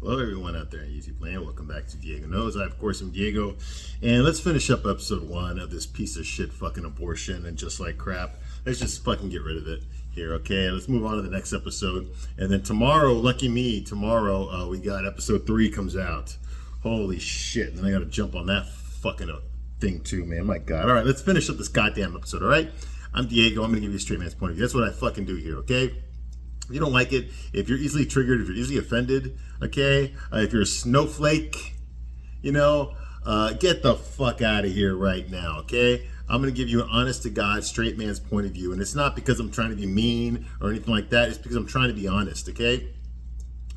Hello, everyone out there in Easy Playing. Welcome back to Diego Knows. I, of course, am Diego. And let's finish up episode 1 of this piece of shit fucking abortion and just like crap. Let's just fucking get rid of it here, okay? Let's move on to the next episode. And then tomorrow, lucky me, tomorrow we got episode 3 comes out. Holy shit. And then I got to jump on that fucking thing too, man. My God. All right, let's finish up this goddamn episode, all right? I'm Diego. I'm going to give you a straight man's point of view. That's what I fucking do here, okay? If you don't like it, if you're easily triggered, if you're easily offended, okay, if you're a snowflake, get the fuck out of here right now, okay? I'm going to give you an honest-to-God, straight man's point of view, and it's not because I'm trying to be mean or anything like that. It's because I'm trying to be honest, okay?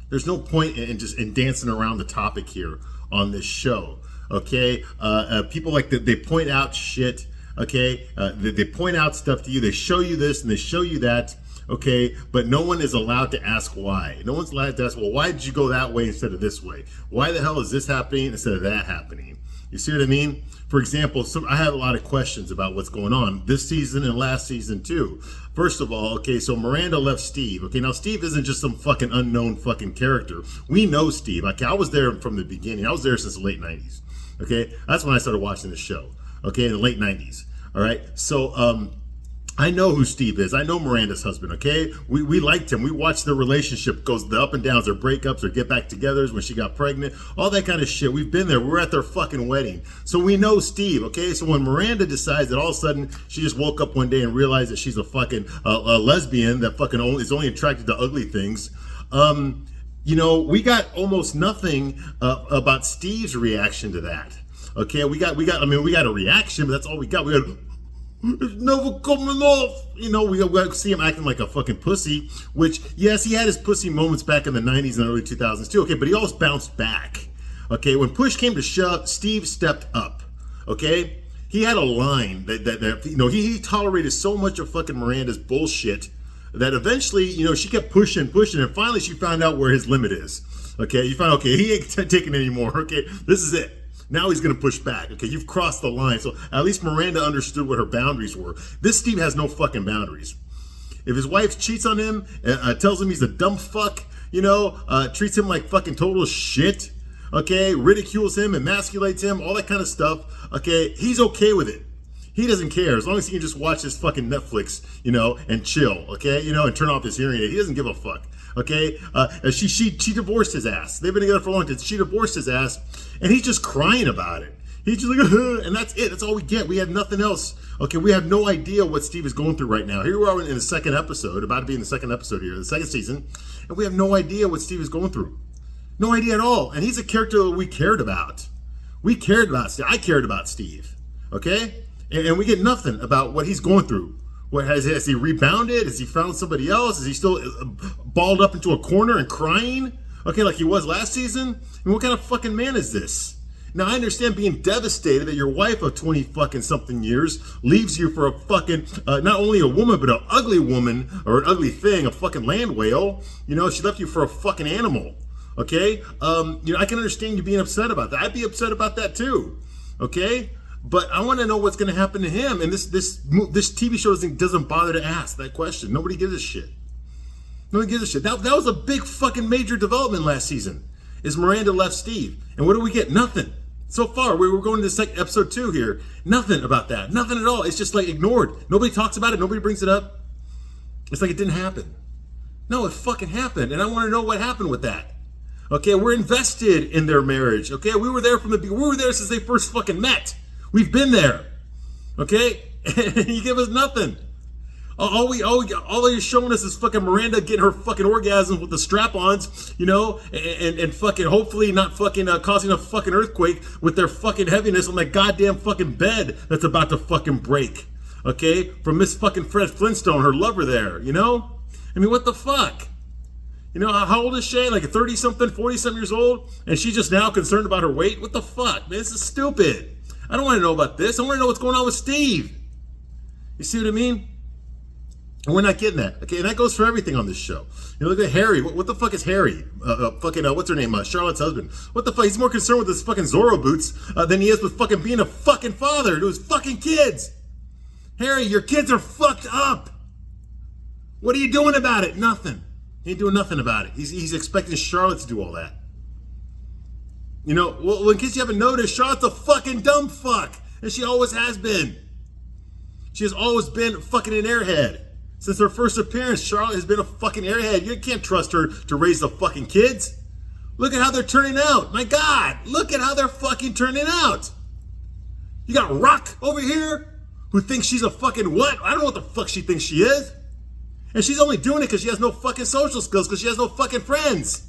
There's no point in dancing around the topic here on this show, okay? People like they point out shit, okay? They point out stuff to you. They show you this and they show you that. Okay, but no one is allowed to ask why. No one's allowed to ask, well, why did you go that way instead of this way? Why the hell is this happening instead of that happening? You see what I mean? For example, I have a lot of questions about what's going on this season and last season too. First of all, okay, so Miranda left Steve. Okay, now Steve isn't just some fucking unknown fucking character. We know Steve. Okay, I was there from the beginning. I was there since the late 90s. Okay, that's when I started watching the show. Okay, in the late 90s. All right, so I know who Steve is. I know Miranda's husband, okay? We liked him. We watched their relationship goes the up and downs, their breakups, their get back togethers when she got pregnant, all that kind of shit. We've been there. We were at their fucking wedding. So we know Steve, okay? So when Miranda decides that all of a sudden she just woke up one day and realized that she's a fucking a lesbian that fucking is only attracted to ugly things, we got almost nothing about Steve's reaction to that. Okay, we got a reaction, but that's all we got. We got, it's never coming off. We got to see him acting like a fucking pussy, which, yes, he had his pussy moments back in the 90s and early 2000s too, okay, but he always bounced back. Okay, when push came to shove, Steve stepped up. Okay, he had a line that he tolerated so much of fucking Miranda's bullshit that eventually, she kept pushing, and finally she found out where his limit is. Okay, you found, okay, he ain't taking it anymore. Okay, this is it. Now he's going to push back. Okay, you've crossed the line. So at least Miranda understood what her boundaries were. This Steve has no fucking boundaries. If his wife cheats on him, tells him he's a dumb fuck, treats him like fucking total shit, okay, ridicules him, emasculates him, all that kind of stuff, okay, he's okay with it. He doesn't care as long as he can just watch his fucking Netflix, and chill, okay, and turn off his hearing aid. He doesn't give a fuck. Okay, she divorced his ass. They've been together for a long time. She divorced his ass, and he's just crying about it. He's just like, and that's it. That's all we get. We have nothing else. Okay, we have no idea what Steve is going through right now. Here we are in the second episode, about to be in the second episode here, the second season, and we have no idea what Steve is going through. No idea at all. And he's a character that we cared about. We cared about Steve. I cared about Steve. Okay, and we get nothing about what he's going through. What has he rebounded? Has he found somebody else? Is he still balled up into a corner and crying? Okay, like he was last season? I mean, what kind of fucking man is this? Now, I understand being devastated that your wife of 20 fucking something years leaves you for a fucking, not only a woman, but an ugly woman or an ugly thing, a fucking land whale. She left you for a fucking animal. Okay? I can understand you being upset about that. I'd be upset about that too. Okay? But I want to know what's going to happen to him. And this TV show doesn't bother to ask that question. Nobody gives a shit. Nobody gives a shit. That was a big fucking major development last season. Is Miranda left Steve. And what do we get? Nothing. So far, we were going to episode 2 here. Nothing about that. Nothing at all. It's just like ignored. Nobody talks about it. Nobody brings it up. It's like it didn't happen. No, it fucking happened. And I want to know what happened with that. Okay, we're invested in their marriage. Okay, we were there from the beginning. We were there since they first fucking met. We've been there, okay? And you give us nothing. All you're showing us is fucking Miranda getting her fucking orgasms with the strap-ons, and fucking hopefully not fucking causing a fucking earthquake with their fucking heaviness on that goddamn fucking bed that's about to fucking break, okay? From Miss fucking Fred Flintstone, her lover there, I mean, what the fuck? How old is she? Like 30-something, 40-something years old? And she's just now concerned about her weight? What the fuck, man? This is stupid. I don't want to know about this. I want to know what's going on with Steve. You see what I mean? And we're not getting that. Okay, and that goes for everything on this show. Look at Harry. What the fuck is Harry? What's her name? Charlotte's husband. What the fuck? He's more concerned with his fucking Zorro boots than he is with fucking being a fucking father to his fucking kids. Harry, your kids are fucked up. What are you doing about it? Nothing. He ain't doing nothing about it. He's expecting Charlotte to do all that. You know, well, in case you haven't noticed, Charlotte's a fucking dumb fuck. And she always has been. She has always been fucking an airhead. Since her first appearance, Charlotte has been a fucking airhead. You can't trust her to raise the fucking kids. Look at how they're turning out. My God, look at how they're fucking turning out. You got Rock over here who thinks she's a fucking what? I don't know what the fuck she thinks she is. And she's only doing it because she has no fucking social skills, because she has no fucking friends.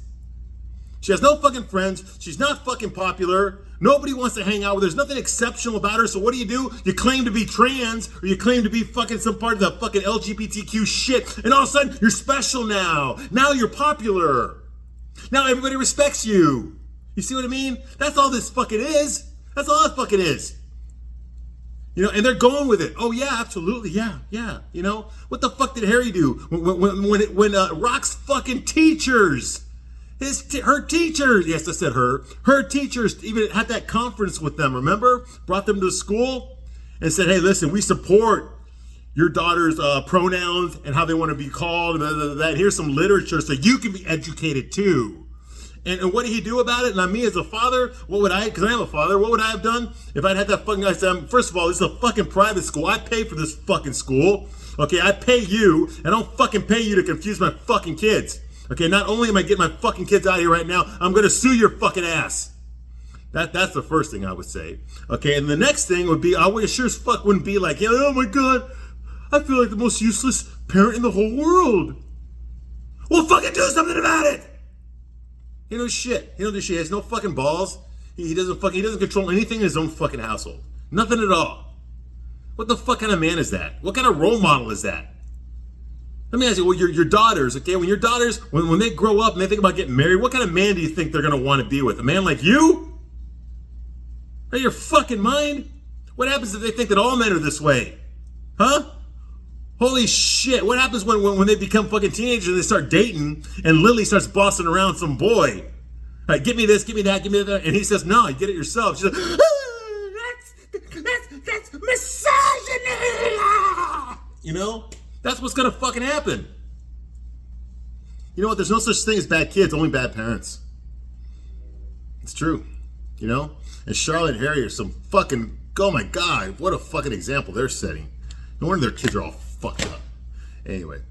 She has no fucking friends. She's not fucking popular. Nobody wants to hang out with her. There's nothing exceptional about her. So what do? You claim to be trans, or you claim to be fucking some part of the fucking LGBTQ shit, and all of a sudden you're special now. Now you're popular. Now everybody respects you. You see what I mean? That's all this fucking is. That's all it fucking is. You know, and they're going with it. Oh yeah, absolutely, yeah. You know, what the fuck did Harry do when Rock's fucking teachers? Her teachers, yes, I said her teachers even had that conference with them, remember? Brought them to the school and said, hey, listen, we support your daughter's pronouns and how they want to be called, and here's some literature so you can be educated too. And what did he do about it? And me as a father, because I am a father, what would I have done if I'd had that fucking guy say, first of all, this is a fucking private school. I pay for this fucking school. Okay, I pay you, and I don't fucking pay you to confuse my fucking kids. Okay, not only am I getting my fucking kids out of here right now, I'm going to sue your fucking ass. That's the first thing I would say. Okay, and the next thing would be, I sure as fuck wouldn't be like, oh my God, I feel like the most useless parent in the whole world. Well, fucking do something about it. He knows shit. He has no fucking balls. He doesn't control anything in his own fucking household. Nothing at all. What the fuck kind of man is that? What kind of role model is that? Let me ask you, well, your daughters, okay, when your daughters, when they grow up and they think about getting married, what kind of man do you think they're going to want to be with? A man like you? Are you your fucking mind? What happens if they think that all men are this way? Huh? Holy shit, what happens when they become fucking teenagers and they start dating and Lily starts bossing around some boy? Like, give me this, give me that, give me that. And he says, no, you get it yourself. She's like, that's misogyny! You know? That's what's gonna fucking happen. You know what? There's no such thing as bad kids, only bad parents. It's true. You know? And Charlotte and Harry are some fucking, oh my God, what a fucking example they're setting. No wonder their kids are all fucked up. Anyway.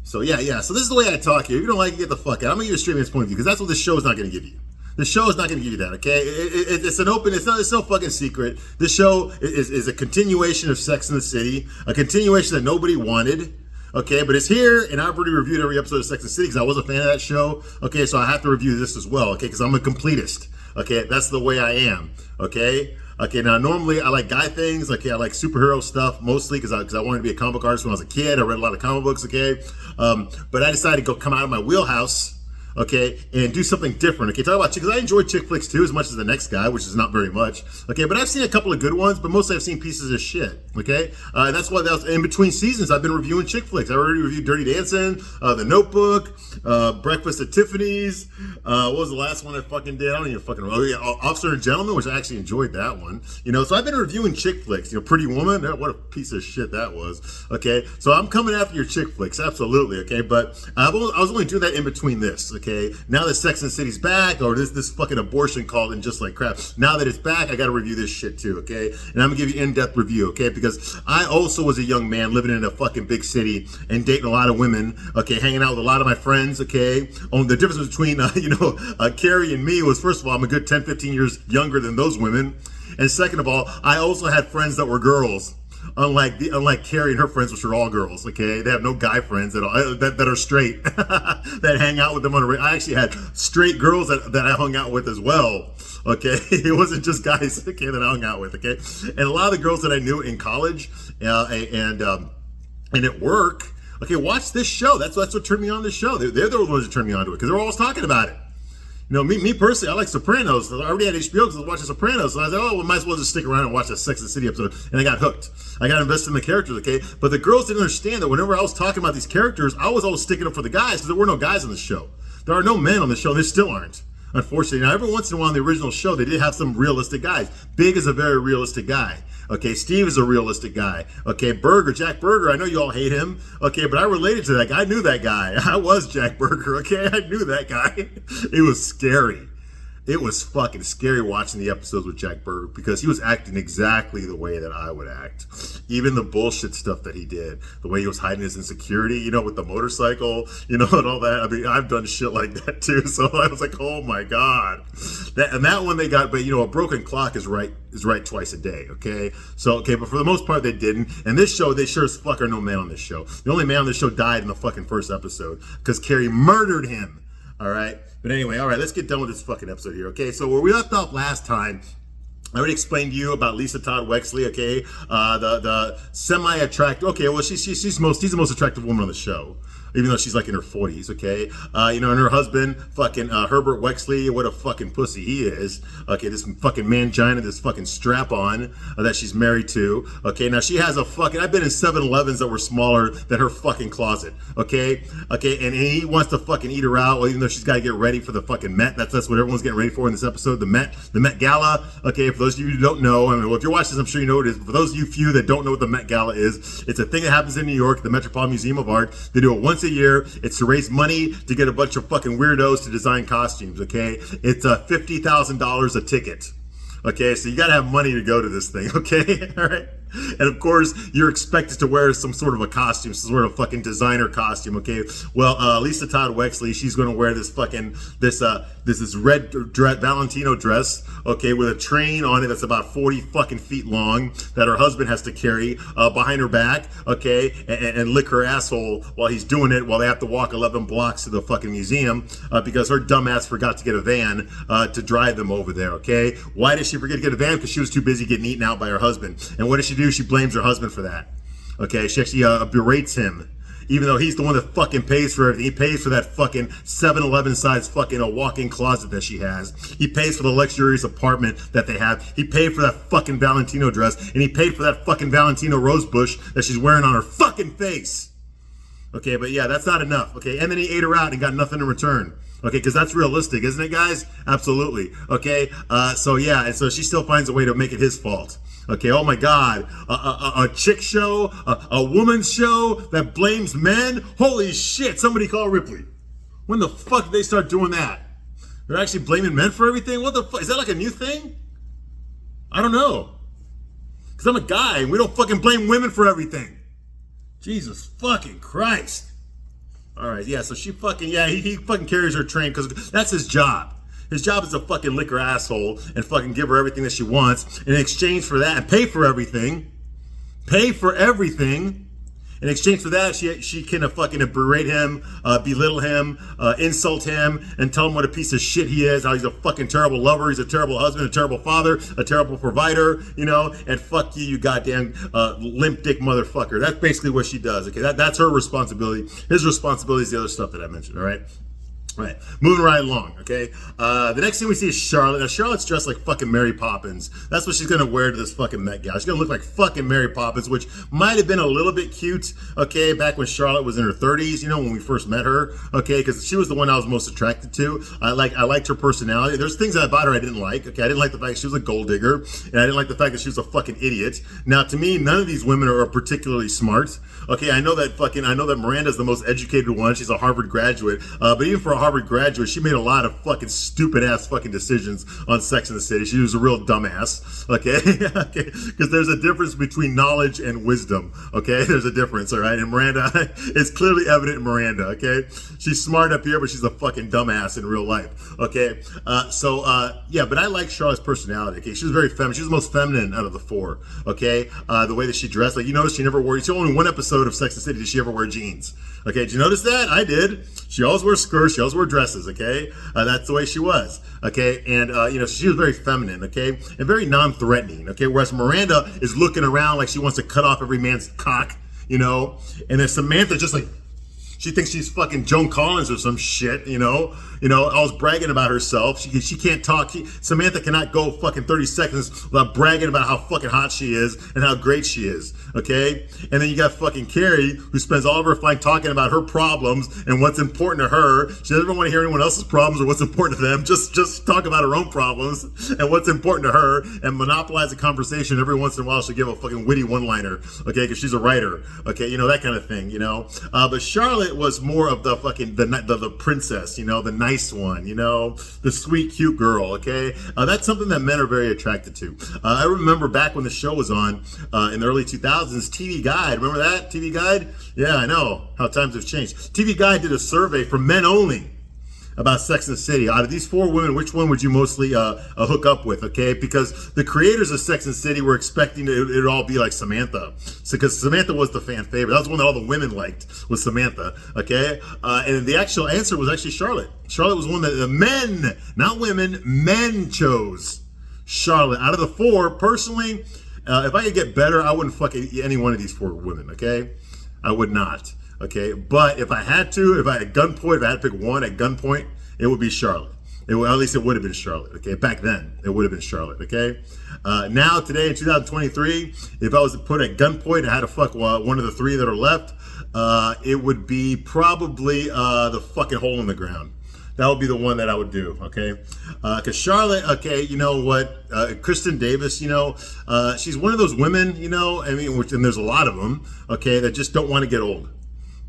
So yeah. So this is the way I talk here. If you don't like it, get the fuck out. I'm gonna give you a straight man's point of view, because that's what this show is not gonna give you. The show is not going to give you that, okay? It's an open, it's no fucking secret. This show is a continuation of Sex and the City, a continuation that nobody wanted, okay? But it's here, and I've already reviewed every episode of Sex and the City because I was a fan of that show, okay? So I have to review this as well, okay? Because I'm a completist, okay? That's the way I am, okay? Okay, now normally I like guy things, okay? I like superhero stuff mostly because I wanted to be a comic book artist when I was a kid. I read a lot of comic books, okay? But I decided to come out of my wheelhouse, okay, and do something different. Okay, talk about, because I enjoy chick flicks too as much as the next guy, which is not very much. Okay, but I've seen a couple of good ones, but mostly I've seen pieces of shit. Okay, and that's why in between seasons I've been reviewing chick flicks. I already reviewed Dirty Dancing, The Notebook, Breakfast at Tiffany's. What was the last one I fucking did? I don't even fucking remember. Oh yeah, Officer and Gentleman, which I actually enjoyed that one. You know, so I've been reviewing chick flicks. You know, Pretty Woman, what a piece of shit that was. Okay, so I'm coming after your chick flicks, absolutely. Okay, but I was only doing that in between this. Okay, now that Sex and the City's back, or this fucking abortion called and just like crap. Now that it's back, I got to review this shit too, okay? And I'm gonna give you in-depth review, okay? Because I also was a young man living in a fucking big city and dating a lot of women, okay? Hanging out with a lot of my friends, okay? The difference between Carrie and me was, first of all, I'm a good 10, 15 years younger than those women, and second of all, I also had friends that were girls. Unlike Carrie and her friends, which are all girls, okay? They have no guy friends that are straight, that hang out with them on I actually had straight girls that I hung out with as well, okay? It wasn't just guys, okay, that I hung out with, okay? And a lot of the girls that I knew in college and at work, okay, watch this show. That's what turned me on this show. They're the ones that turned me on to it, because they're always talking about it. You know, me personally, I like Sopranos. I already had HBO because I was watching Sopranos. And I was like, oh, well, might as well just stick around and watch that Sex and the City episode. And I got hooked. I got invested in the characters, okay? But the girls didn't understand that whenever I was talking about these characters, I was always sticking up for the guys because there were no guys on the show. There are no men on the show. There still aren't, unfortunately. Now, every once in a while on the original show, they did have some realistic guys. Big is a very realistic guy. Okay, Steve is a realistic guy. Okay, Jack Berger, I know you all hate him. Okay, but I related to that guy. I knew that guy. I was Jack Berger, okay? I knew that guy. It was scary. It was fucking scary watching the episodes with Jack Burke because he was acting exactly the way that I would act. Even the bullshit stuff that he did, the way he was hiding his insecurity, you know, with the motorcycle, you know, and all that. I mean, I've done shit like that too. So I was like, oh my God. That one they got, but you know, a broken clock is right twice a day, okay? So, okay, but for the most part they didn't. And this show, they sure as fuck are no man on this show. The only man on this show died in the fucking first episode because Carrie murdered him. All right. But anyway, all right, let's get done with this fucking episode here. Okay. So where we left off last time, I already explained to you about Lisa Todd Wexley. Okay. The semi-attractive. Okay. Well, she's the most attractive woman on the show, even though she's like in her 40s, okay? You know, and her husband, fucking Herbert Wexley, what a fucking pussy he is. Okay, this fucking mangina, this fucking strap-on that she's married to. Okay, now she has a fucking, I've been in 7-Elevens that were smaller than her fucking closet, okay? Okay, and he wants to fucking eat her out, well, even though she's got to get ready for the fucking Met. That's what everyone's getting ready for in this episode, the Met Gala. Okay, for those of you who don't know, I mean, well, if you're watching this, I'm sure you know what it is, but for those of you few that don't know what the Met Gala is, it's a thing that happens in New York, the Metropolitan Museum of Art. They do it once a year. It's to raise money to get a bunch of fucking weirdos to design costumes, okay? It's $50,000 a ticket. Okay, so you gotta have money to go to this thing, okay? All right. And of course, you're expected to wear some sort of a costume, some sort of fucking designer costume, okay? Well, Lisa Todd Wexley, she's gonna wear this fucking, this red Valentino dress, okay, with a train on it that's about 40 fucking feet long that her husband has to carry behind her back, okay, and lick her asshole while he's doing it, while they have to walk 11 blocks to the fucking museum because her dumbass forgot to get a van to drive them over there, okay? Why did she forget to get a van? Because she was too busy getting eaten out by her husband. And what does she do? She blames her husband for that. Okay, she actually berates him, even though he's the one that fucking pays for everything. He pays for that fucking 7-Eleven size fucking a walk-in closet that she has. He pays for the luxurious apartment that they have. He paid for that fucking Valentino dress, and he paid for that fucking Valentino rose bush that she's wearing on her fucking face. Okay, but yeah, that's not enough. Okay, and then he ate her out and got nothing in return. Okay, because that's realistic, isn't it, guys? Absolutely. Okay, so yeah, and so she still finds a way to make it his fault. Okay, oh my God, a chick show, a woman's show that blames men? Holy shit, somebody call Ripley. When the fuck did they start doing that? They're actually blaming men for everything? What the fuck, is that like a new thing? I don't know. Because I'm a guy and we don't fucking blame women for everything. Jesus fucking Christ. All right, yeah, so she fucking, yeah, he fucking carries her train because that's his job. His job is to fucking lick her asshole and fucking give her everything that she wants. In exchange for that, and pay for everything. Pay for everything. In exchange for that, she can fucking berate him, belittle him, insult him, and tell him what a piece of shit he is, how he's a fucking terrible lover, he's a terrible husband, a terrible father, a terrible provider, you know, and fuck you, you goddamn limp dick motherfucker. That's basically what she does, okay? That's her responsibility. His responsibility is the other stuff that I mentioned, all right? All right, moving right along, okay? The next thing we see is Charlotte. Now, Charlotte's dressed like fucking Mary Poppins. That's what she's gonna wear to this fucking Met Gala. She's gonna look like fucking Mary Poppins, which might have been a little bit cute, okay, back when Charlotte was in her 30s, you know, when we first met her, okay, because she was the one I was most attracted to. I liked her personality. There's things about her I didn't like, okay? I didn't like the fact that she was a gold digger, and I didn't like the fact that she was a fucking idiot. Now, to me, none of these women are particularly smart, okay? I know that Miranda's the most educated one. She's a Harvard graduate, but even for a Harvard graduate, she made a lot of fucking stupid ass fucking decisions on Sex and the City. She was a real dumbass, okay? Okay, because there's a difference between knowledge and wisdom, okay? There's a difference, all right? And Miranda, it's clearly evident in Miranda, okay? She's smart up here, but she's a fucking dumbass in real life, okay? Yeah, but I like Charlotte's personality, okay? She was very feminine. She was the most feminine out of the four, okay? The way that she dressed, like, you notice she never wore, it's only one episode of Sex and the City did she ever wear jeans, okay? Did you notice that? I did. She always wore skirts, she always wore dresses, okay? That's the way she was, okay? And, you know, she was very feminine, okay? And very non-threatening, okay? Whereas Miranda is looking around like she wants to cut off every man's cock, you know? And then Samantha just like, she thinks she's fucking Joan Collins or some shit, you know? Always bragging about herself. She can't talk. Samantha cannot go fucking 30 seconds without bragging about how fucking hot she is and how great she is, okay? And then you got fucking Carrie, who spends all of her time talking about her problems and what's important to her. She doesn't want to hear anyone else's problems or what's important to them. Just talk about her own problems and what's important to her and monopolize the conversation. Every once in a while, she'll give a fucking witty one-liner, okay? Because she's a writer, okay? You know, that kind of thing, you know? But Charlotte, Charlotte was more of the fucking the princess, you know, the nice one, you know, the sweet cute girl. Okay, that's something that men are very attracted to. I remember back when the show was on in the early 2000s, TV Guide. Remember that TV Guide? Yeah, I know how times have changed. TV Guide did a survey for men only about Sex and the City. Out of these 4 women, which one would you mostly hook up with, okay? Because the creators of Sex and the City were expecting it all be like Samantha. So, because Samantha was the fan favorite. That was one that all the women liked, was Samantha, okay? And the actual answer was actually Charlotte. Charlotte was one that the men, not women, men chose Charlotte. Out of the 4, personally, if I could get better, I wouldn't fuck any one of these 4 women, okay? I would not. Okay, but if I had to, if I had gunpoint, if I had to pick one at gunpoint, it would be Charlotte. At least it would have been Charlotte. Okay, back then it would have been Charlotte. Okay, now today in 2023, if I was to put at gunpoint, I had to fuck one of the 3 that are left. It would be probably the fucking hole in the ground. That would be the one that I would do, okay? Because Charlotte, okay, you know what? Kristen Davis, you know, she's one of those women, you know, I mean, and there's a lot of them, okay, that just don't want to get old.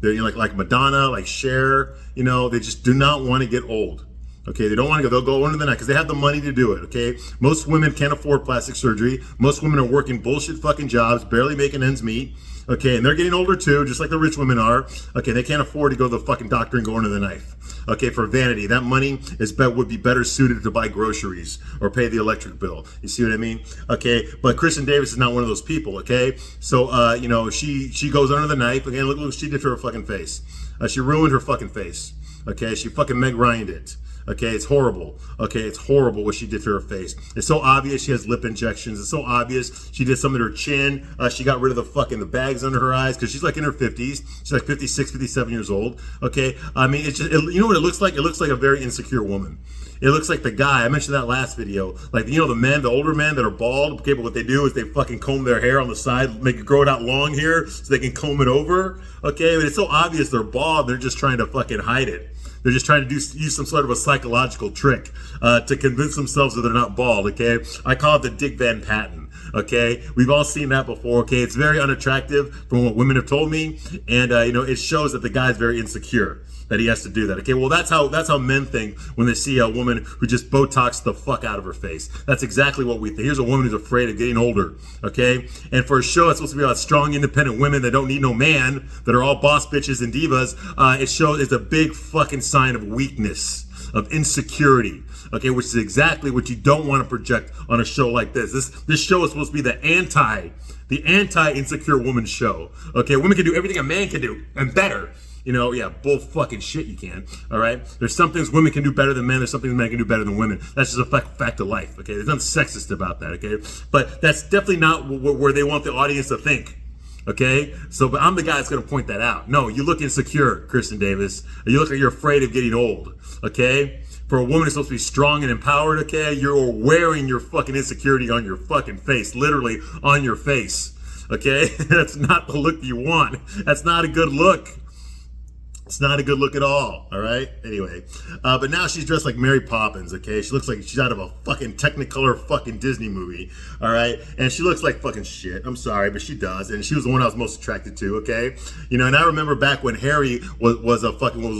They're, you know, like Madonna, like Cher, you know, they just do not want to get old. Okay, they don't want to go. They'll go into the night because they have the money to do it. Okay, most women can't afford plastic surgery. Most women are working bullshit fucking jobs, barely making ends meet. Okay, and they're getting older too, just like the rich women are. Okay, they can't afford to go to the fucking doctor and go into the knife. Okay, for vanity, that money would be better suited to buy groceries or pay the electric bill. You see what I mean? Okay, but Kristen Davis is not one of those people. Okay, so you know, she goes under the knife. Again, look what she did to her fucking face. She ruined her fucking face. Okay, she fucking Meg Ryan'd it. Okay, it's horrible. Okay, it's horrible what she did to her face. It's so obvious she has lip injections. It's so obvious she did something to her chin. She got rid of the bags under her eyes because she's like in her 50s. She's like 56, 57 years old. Okay, I mean, it's just, you know what it looks like? It looks like a very insecure woman. It looks like the guy, I mentioned that last video, like, you know, the older men that are bald, okay, but what they do is they fucking comb their hair on the side, make it grow it out long here so they can comb it over. Okay, but it's so obvious they're bald, they're just trying to fucking hide it. They're just trying to use some sort of a psychological trick to convince themselves that they're not bald, okay? I call it the Dick Van Patten, okay? We've all seen that before, okay? It's very unattractive from what women have told me, and, you know, it shows that the guy's very insecure that he has to do that, okay? Well, that's how men think when they see a woman who just Botox the fuck out of her face. That's exactly what we think. Here's a woman who's afraid of getting older, okay? And for a show that's supposed to be about strong, independent women that don't need no man, that are all boss bitches and divas, it's a big fucking sign of weakness, of insecurity, okay? Which is exactly what you don't want to project on a show like this. This show is supposed to be the anti-insecure woman show, okay? Women can do everything a man can do, and better. You know, yeah, bull fucking shit you can, all right? There's some things women can do better than men. There's some things men can do better than women. That's just a fact of life, okay? There's nothing sexist about that, okay? But that's definitely not where they want the audience to think, okay? So, but I'm the guy that's going to point that out. No, you look insecure, Kristen Davis. You look like you're afraid of getting old, okay? For a woman who's supposed to be strong and empowered, okay? You're wearing your fucking insecurity on your fucking face, literally on your face, okay? That's not the look you want. That's not a good look. It's not a good look at all right? Anyway, but now she's dressed like Mary Poppins, okay? She looks like she's out of a fucking Technicolor fucking Disney movie, all right? And she looks like fucking shit. I'm sorry, but she does. And she was the one I was most attracted to, okay? You know, and I remember back when Harry was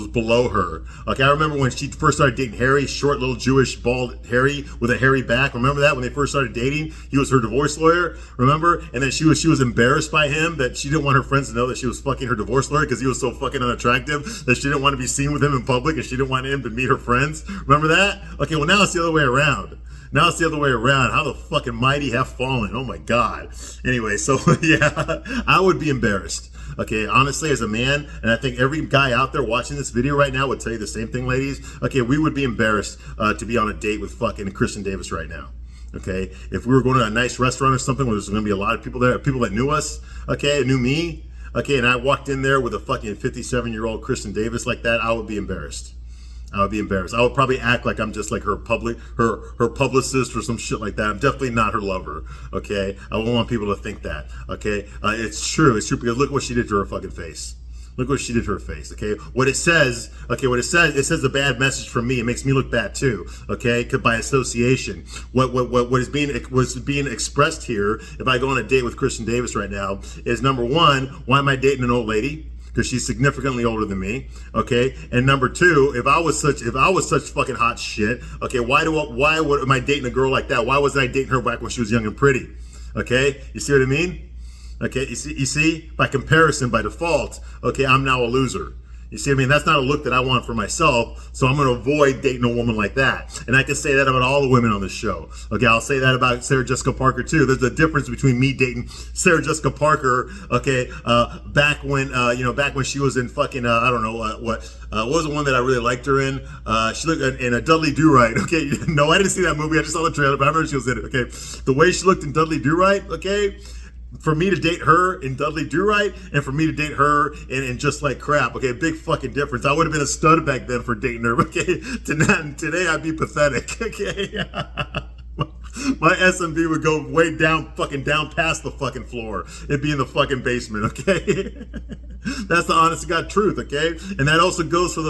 below her, okay? I remember when she first started dating Harry, short little Jewish bald Harry with a hairy back. Remember that when they first started dating? He was her divorce lawyer, remember? And then she was embarrassed by him that she didn't want her friends to know that she was fucking her divorce lawyer because he was so fucking unattractive that she didn't want to be seen with him in public and she didn't want him to meet her friends. Remember that? Okay, well now it's the other way around. Now it's the other way around. How the fucking mighty have fallen. Oh my God. Anyway, so yeah, I would be embarrassed. Okay, honestly, as a man, and I think every guy out there watching this video right now would tell you the same thing, ladies. Okay, we would be embarrassed to be on a date with fucking Kristen Davis right now. Okay, if we were going to a nice restaurant or something where there's going to be a lot of people there, people that knew us, okay, knew me, okay, and I walked in there with a fucking 57-year-old Kristen Davis like that, I would be embarrassed. I would be embarrassed. I would probably act like I'm just like her publicist or some shit like that. I'm definitely not her lover, okay? I won't want people to think that, okay? It's true, because look what she did to her fucking face. Look what she did to her face, okay? It says a bad message from me. It makes me look bad too, okay? By association. What is being expressed here, if I go on a date with Kristen Davis right now, is number one, why am I dating an old lady? because she's significantly older than me. Okay, and number two, if I was such fucking hot shit, okay, why am I dating a girl like that? Why wasn't I dating her back when she was young and pretty? Okay, you see what I mean? Okay, you see, by comparison, by default, okay, I'm now a loser. You see what I mean? That's not a look that I want for myself, so I'm going to avoid dating a woman like that. And I can say that about all the women on this show. Okay, I'll say that about Sarah Jessica Parker too. There's a difference between me dating Sarah Jessica Parker, okay, back when she was in fucking, I don't know, what was the one that I really liked her in? She looked in a Dudley Do-Right, okay? No, I didn't see that movie. I just saw the trailer, but I remember she was in it, okay? The way she looked in Dudley Do-Right, okay? For me to date her in Dudley Do-Right and for me to date her in Just Like Crap, okay, big fucking difference. I would have been a stud back then for dating her, okay? Today I'd be pathetic, okay? My SMV would go way down past the fucking floor. It'd be in the fucking basement, okay? That's the honest to God truth, okay? And that also goes for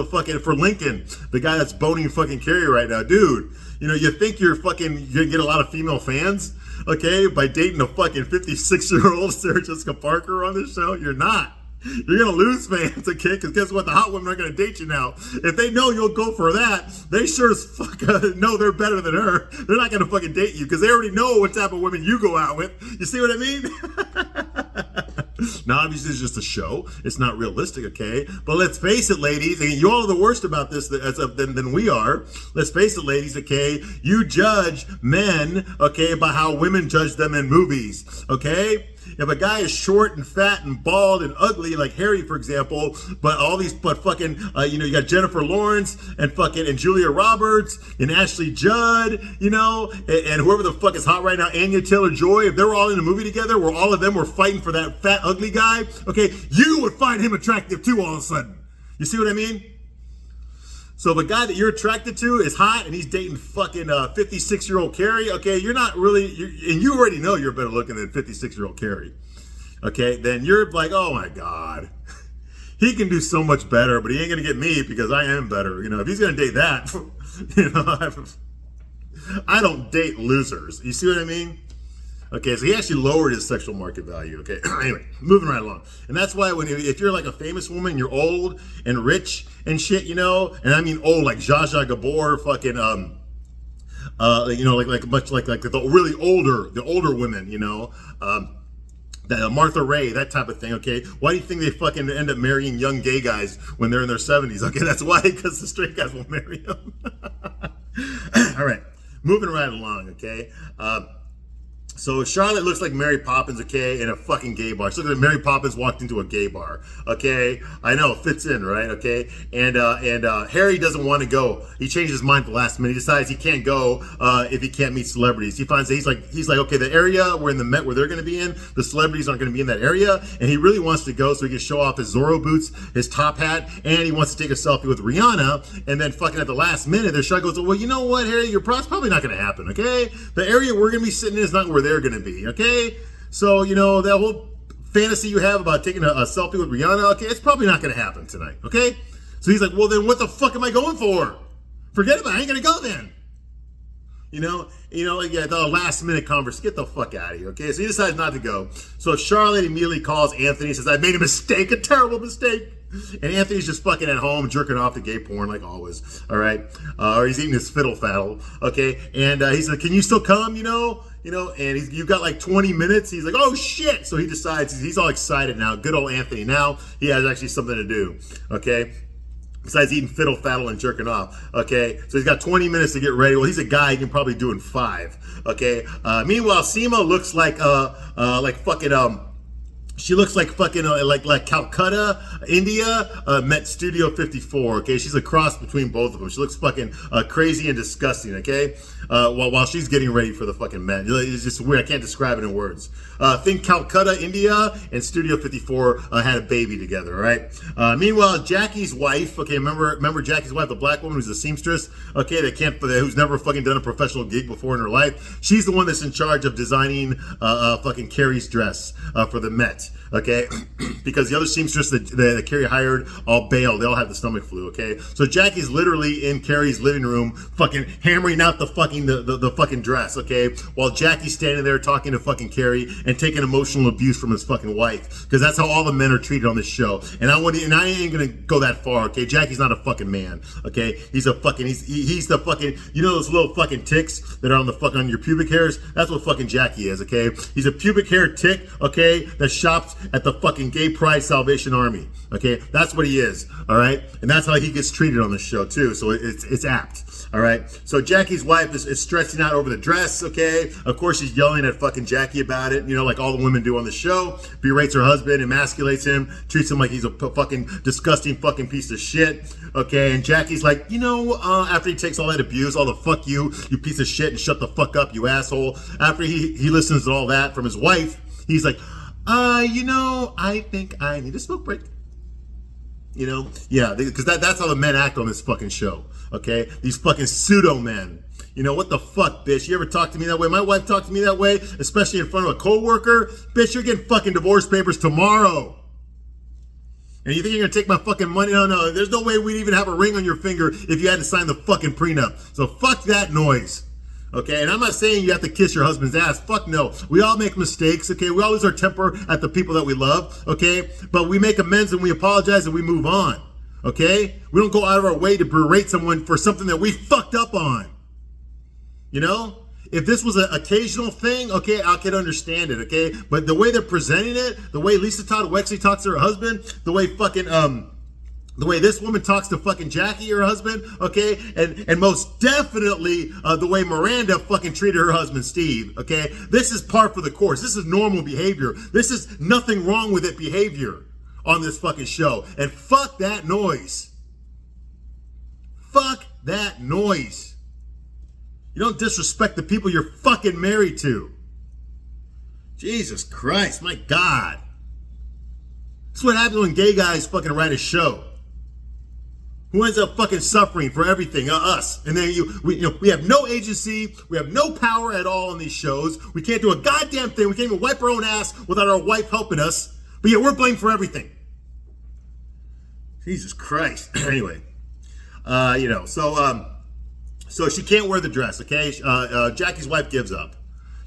Lincoln, the guy that's boning fucking Carrie right now. Dude, you know, you think you're gonna get a lot of female fans, okay, by dating a fucking 56-year-old Sarah Jessica Parker on this show? You're not. You're going to lose fans, okay? Because guess what? The hot women are going to date you now. If they know you'll go for that, they sure as fuck know they're better than her. They're not going to fucking date you because they already know what type of women you go out with. You see what I mean? Now, obviously, it's just a show. It's not realistic, okay? But let's face it, ladies, and you all are the worst about this than we are. Let's face it, ladies, okay? You judge men, okay, by how women judge them in movies, okay? If a guy is short and fat and bald and ugly, like Harry, for example, but fucking, you got Jennifer Lawrence and Julia Roberts and Ashley Judd, you know, and whoever the fuck is hot right now, Anya Taylor-Joy, if they were all in a movie together where all of them were fighting for that fat, ugly guy, okay, you would find him attractive too all of a sudden. You see what I mean? So if a guy that you're attracted to is hot and he's dating fucking 56-year-old Carrie, okay, you're not really, and you already know you're better looking than 56-year-old Carrie, okay, then you're like, oh my God, he can do so much better, but he ain't going to get me because I am better. You know, if he's going to date that, you know, I don't date losers. You see what I mean? Okay, so he actually lowered his sexual market value, okay? Anyway, moving right along. And that's why if you're like a famous woman, you're old and rich and shit, you know, and I mean old, like Zsa Zsa Gabor, fucking, you know, like much like the really older women, you know, that Martha Ray, that type of thing, okay? Why do you think they fucking end up marrying young gay guys when they're in their 70s? Okay, that's why, because the straight guys won't marry them. All right, moving right along, okay? So Charlotte looks like Mary Poppins, okay, in a fucking gay bar. She looks like Mary Poppins walked into a gay bar, okay? I know, fits in, right, okay? And Harry doesn't want to go. He changes his mind at the last minute. He decides he can't go if he can't meet celebrities. He finds that he's like, okay, the area where they're going to be in, the celebrities aren't going to be in that area, and he really wants to go so he can show off his Zorro boots, his top hat, and he wants to take a selfie with Rihanna. And then fucking at the last minute, the shark goes, well, you know what, Harry, it's probably not going to happen, okay? The area we're going to be sitting in is not where they're going to be, okay? So, you know, that whole fantasy you have about taking a selfie with Rihanna, okay, it's probably not going to happen tonight, okay? So he's like, well, then what the fuck am I going for? Forget about it. I ain't going to go then. You know, like the last minute converse, get the fuck out of here, okay? So he decides not to go. So Charlotte immediately calls Anthony and says, I made a mistake, a terrible mistake. And Anthony's just fucking at home jerking off to gay porn like always, all right? Or he's eating his fiddle faddle, okay? And he's like, can you still come, you know, and you've got like 20 minutes. He's like, oh shit. So he decides, he's all excited now. Good old Anthony. Now he has actually something to do, okay? Besides eating fiddle faddle and jerking off, okay? So he's got 20 minutes to get ready. Well, he's a guy, he can probably do in 5, okay? Meanwhile, Seema looks like fucking, she looks like fucking like Calcutta, India, met Studio 54. Okay, she's a cross between both of them. She looks fucking crazy and disgusting. Okay, while she's getting ready for the fucking Met, it's just weird. I can't describe it in words. Think Calcutta, India, and Studio 54 had a baby together. All right. Meanwhile, Jackie's wife. Okay, remember Jackie's wife, the black woman who's a seamstress. Okay, who's never fucking done a professional gig before in her life. She's the one that's in charge of designing fucking Carrie's dress for the Met. met, okay? Because the other seamstress that Carrie hired all bailed. They all had the stomach flu, okay? So Jackie's literally in Carrie's living room fucking hammering out the fucking dress, okay? While Jackie's standing there talking to fucking Carrie and taking emotional abuse from his fucking wife. Because that's how all the men are treated on this show. And I ain't gonna go that far, okay? Jackie's not a fucking man, okay? He's the fucking, you know those little fucking ticks that are on your pubic hairs? That's what fucking Jackie is, okay? He's a pubic hair tick, okay, that shops at the fucking Gay Pride Salvation Army, okay? That's what he is, all right? And that's how he gets treated on this show, too, so it's apt, all right? So Jackie's wife is stressing out over the dress, okay? Of course, she's yelling at fucking Jackie about it, you know, like all the women do on the show, berates her husband, emasculates him, treats him like he's a fucking disgusting fucking piece of shit, okay? And Jackie's like, you know, after he takes all that abuse, all the fuck you piece of shit, and shut the fuck up, you asshole. After he listens to all that from his wife, he's like, you know, I think I need a smoke break. You know? Yeah, because that's how the men act on this fucking show, okay? These fucking pseudo men. You know, what the fuck, bitch? You ever talk to me that way? My wife talked to me that way, especially in front of a coworker. Bitch, you're getting fucking divorce papers tomorrow. And you think you're gonna take my fucking money? No, there's no way we'd even have a ring on your finger if you had to sign the fucking prenup. So fuck that noise. Okay, and I'm not saying you have to kiss your husband's ass. Fuck no. We all make mistakes, okay? We all lose our temper at the people that we love, okay? But we make amends and we apologize and we move on, okay? We don't go out of our way to berate someone for something that we fucked up on. You know? If this was an occasional thing, okay, I can understand it, okay? But the way they're presenting it, the way Lisa Todd Wexley talks to her husband, the way fucking, the way this woman talks to fucking Jackie, her husband, okay? And most definitely the way Miranda fucking treated her husband, Steve, okay? This is par for the course. This is normal behavior. This is nothing wrong with it behavior on this fucking show. And fuck that noise. Fuck that noise. You don't disrespect the people you're fucking married to. Jesus Christ, my God. That's what happens when gay guys fucking write a show. Who ends up fucking suffering for everything? Us. And then we have no agency. We have no power at all on these shows. We can't do a goddamn thing. We can't even wipe our own ass without our wife helping us. But yet we're blamed for everything. Jesus Christ. Anyway, so she can't wear the dress, okay? Jackie's wife gives up.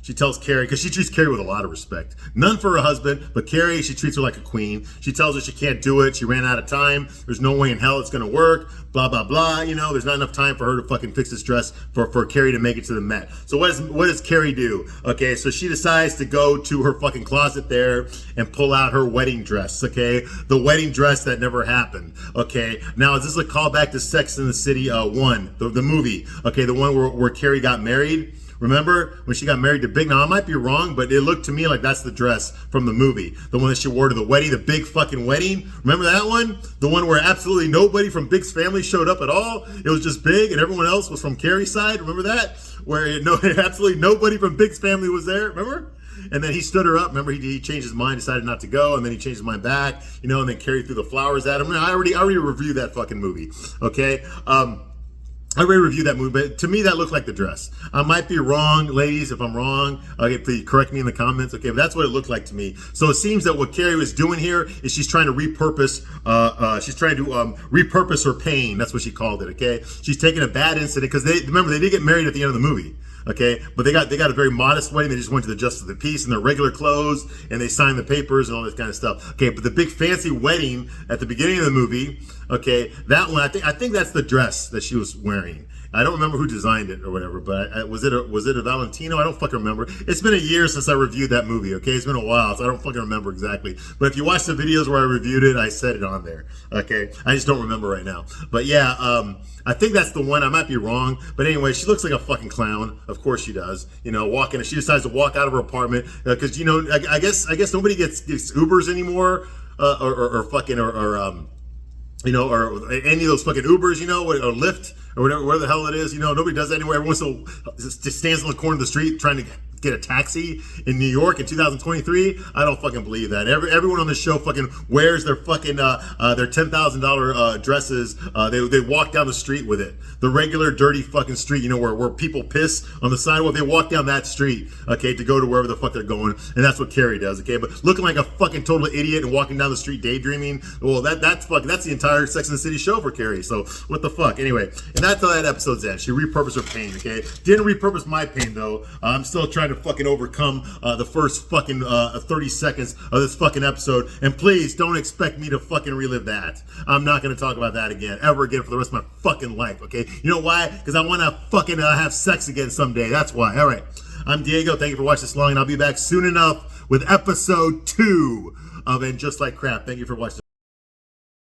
She tells Carrie, because she treats Carrie with a lot of respect. None for her husband, but Carrie, she treats her like a queen. She tells her she can't do it. She ran out of time. There's no way in hell it's going to work. Blah, blah, blah. You know, there's not enough time for her to fucking fix this dress for Carrie to make it to the Met. So what does Carrie do? Okay, so she decides to go to her fucking closet there and pull out her wedding dress, okay? The wedding dress that never happened, okay? Now, is this a callback to Sex and the City 1, the movie? Okay, the one where Carrie got married? Remember when she got married to Big? Now, I might be wrong, but it looked to me like that's the dress from the movie. The one that she wore to the wedding, the big fucking wedding. Remember that one? The one where absolutely nobody from Big's family showed up at all. It was just Big and everyone else was from Carrie's side. Remember that? Where absolutely nobody from Big's family was there. Remember? And then he stood her up. Remember, he changed his mind, decided not to go, and then he changed his mind back, you know, and then Carrie threw the flowers at him. I already reviewed that fucking movie, okay? I already reviewed that movie, but to me, that looked like the dress. I might be wrong, ladies. If I'm wrong, okay, please correct me in the comments. Okay, but that's what it looked like to me. So it seems that what Carrie was doing here is she's trying to repurpose. Repurpose her pain. That's what she called it. Okay, she's taking a bad incident because they did get married at the end of the movie. Okay, but they got a very modest wedding. They just went to the Justice of the Peace in their regular clothes, and they signed the papers and all this kind of stuff. Okay, but the big fancy wedding at the beginning of the movie, okay, that one I think that's the dress that she was wearing. I don't remember who designed it or whatever, but was it a Valentino? I don't fucking remember. It's been a year since I reviewed that movie, okay? It's been a while, so I don't fucking remember exactly. But if you watch the videos where I reviewed it, I said it on there, okay? I just don't remember right now. But yeah, I think that's the one. I might be wrong. But anyway, she looks like a fucking clown. Of course she does. You know, she decides to walk out of her apartment because, you know, I guess nobody gets Ubers anymore you know, or any of those fucking Ubers, you know, or Lyft, or whatever the hell it is, you know, nobody does that anymore. Everyone just stands on the corner of the street trying to get a taxi in New York in 2023? I don't fucking believe that. Everyone on this show fucking wears their fucking their $10,000 dresses. They walk down the street with it. The regular dirty fucking street, you know, where people piss on the sidewalk. They walk down that street, okay, to go to wherever the fuck they're going, and that's what Carrie does, okay. But looking like a fucking total idiot and walking down the street daydreaming, well, that's the entire Sex and the City show for Carrie. So what the fuck? Anyway, and that's how that episode's end. She repurposed her pain, okay. Didn't repurpose my pain though. I'm still trying to fucking overcome the first fucking 30 seconds of this fucking episode, and please don't expect me to fucking relive that. I'm not going to talk about that ever again for the rest of my fucking life, okay? You know why? Because I want to fucking have sex again someday. That's why. All right. I'm Diego. Thank you for watching this long, and I'll be back soon enough with episode 2 of And Just Like Crap. Thank you for watching.